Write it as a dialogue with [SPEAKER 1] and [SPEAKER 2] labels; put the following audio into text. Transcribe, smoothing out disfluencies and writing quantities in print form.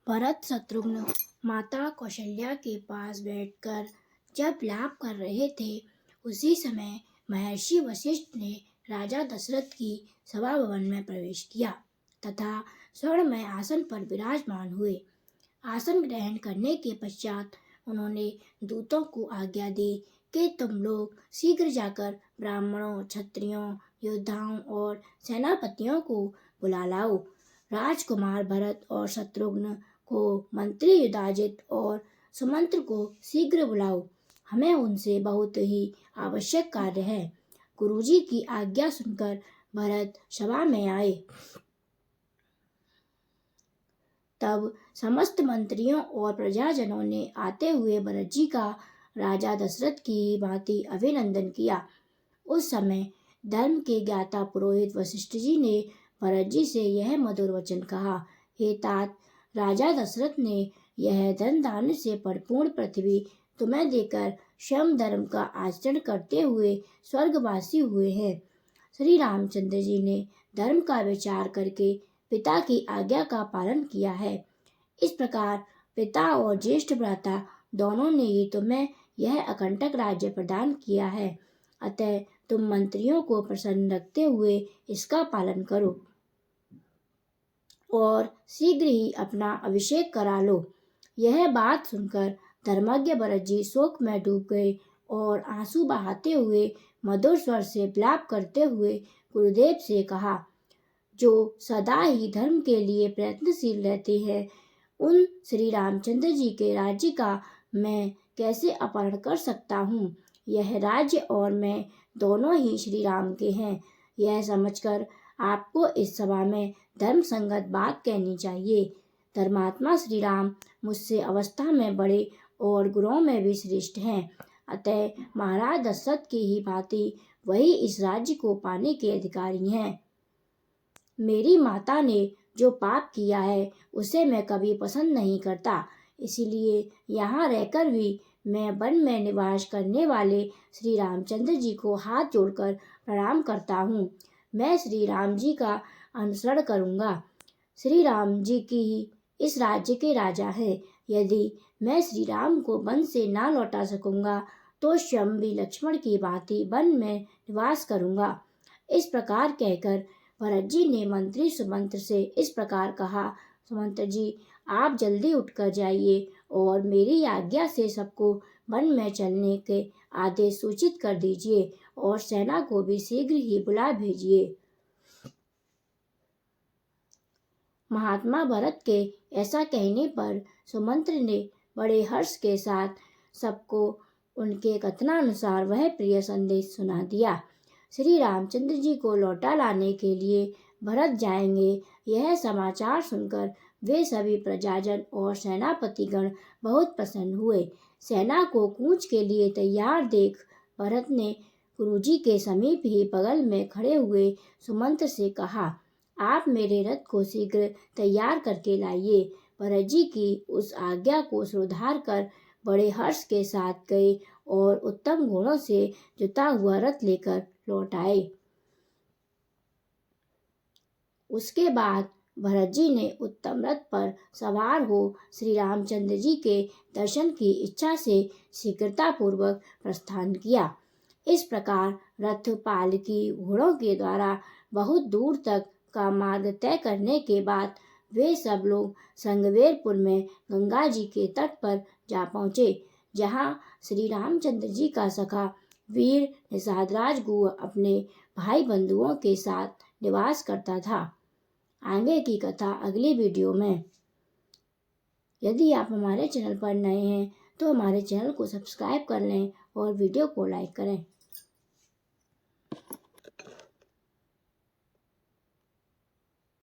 [SPEAKER 1] भरत शत्रुघ्न माता कौशल्या के पास बैठकर जब विलाप कर रहे थे, उसी समय महर्षि वशिष्ठ ने राजा दशरथ की सभा भवन में प्रवेश किया तथा स्वर्णमय आसन पर विराजमान हुए। आसन ग्रहण करने के पश्चात उन्होंने दूतों को आज्ञा दी कि तुम लोग शीघ्र जाकर ब्राह्मणों, क्षत्रियों, योद्धाओं और सेनापतियों को बुला लाओ। राजकुमार भरत और शत्रुघ्न को मंत्री युधाजित और सुमंत्र को शीघ्र बुलाओ, हमें उनसे बहुत ही आवश्यक कार्य है। गुरुजी की आज्ञा सुनकर भरत सभा में आए। तब समस्त मंत्रियों और प्रजाजनों ने आते हुए भरत जी का राजा दशरथ की भांति अभिनंदन किया। उस समय धर्म के ज्ञाता पुरोहित वशिष्ठ जी ने भरत जी से यह मधुर वचन कहा, हे तात, राजा दशरथ ने यह धन धान्य से परिपूर्ण पृथ्वी तुम्हें देकर स्वयं धर्म का आचरण करते हुए स्वर्गवासी हुए हैं। श्री रामचंद्र जी ने धर्म का विचार करके पिता की आज्ञा का पालन किया है। इस प्रकार पिता और ज्येष्ठ भ्राता दोनों ने ही तुम्हें यह अकंटक राज्य प्रदान किया है, अतः तुम मंत्रियों को प्रसन्न रखते हुए इसका पालन करो और शीघ्र ही अपना अभिषेक करा लो। यह बात सुनकर धर्मज्ञ भरत जी शोक में डूब गए और आंसू बहाते हुए मधुर स्वर से विलाप करते हुए गुरुदेव से कहा, जो सदा ही धर्म के लिए प्रयत्नशील रहते हैं, उन श्री रामचंद्र जी के राज्य का मैं कैसे अपहरण कर सकता हूँ। यह राज्य और मैं दोनों ही श्री राम के हैं। यह समझकर आपको इस सभा में धर्म संगत बात कहनी चाहिए। धर्मात्मा श्री राम मुझसे अवस्था में बड़े और गुणों में भी श्रेष्ठ हैं, अतः महाराज दशरथ की ही भांति वही इस राज्य को पाने के अधिकारी हैं। मेरी माता ने जो पाप किया है उसे मैं कभी पसंद नहीं करता, इसीलिए यहाँ रहकर भी मैं वन में निवास करने वाले श्री रामचंद्र जी को हाथ जोड़कर प्रणाम करता हूँ। मैं श्री राम जी का अनुसरण करूँगा। श्री राम जी की ही इस राज्य के राजा हैं। यदि मैं श्री राम को वन से ना लौटा सकूँगा तो स्वयं भी लक्ष्मण की भांति वन में निवास करूँगा। इस प्रकार कहकर भरत जी ने मंत्री सुमंत्र से इस प्रकार कहा, सुमंत्र जी, आप जल्दी उठकर जाइए और मेरी आज्ञा से सबको वन में चलने के आदेश सूचित कर दीजिए और सेना को भी शीघ्र ही बुला भेजिए। महात्मा भरत के ऐसा कहने पर सुमंत्र ने बड़े हर्ष के साथ सबको उनके कथनानुसार वह प्रिय संदेश सुना दिया। श्री रामचंद्र जी को लौटा लाने के लिए भरत जाएंगे, यह समाचार सुनकर वे सभी प्रजाजन और सेनापतिगण बहुत प्रसन्न हुए। सेना को कूच के लिए तैयार देख भरत ने गुरुजी के समीप ही बगल में खड़े हुए सुमंत्र से कहा, आप मेरे रथ को शीघ्र तैयार करके लाइए। भरत जी की उस आज्ञा को सुधार कर बड़े हर्ष के साथ गए और उत्तम घोड़ों से जुता हुआ रथ लेकर लौट आए। उसके बाद भरत जी ने उत्तम रथ पर सवार हो श्री रामचंद्र जी के दर्शन की इच्छा से शीघ्रता पूर्वक प्रस्थान किया। इस प्रकार रथ, पालकी, घोड़ों के द्वारा बहुत दूर तक का मार्ग तय करने के बाद वे सब लोग संगवेरपुर में गंगा जी के तट पर जा पहुँचे, जहाँ श्री रामचंद्र जी का सखा वीर निषादराज गुह अपने भाई बंधुओं के साथ निवास करता था। आगे की कथा अगली वीडियो में। यदि आप हमारे चैनल पर नए हैं तो हमारे चैनल को सब्सक्राइब कर लें और वीडियो को लाइक करें।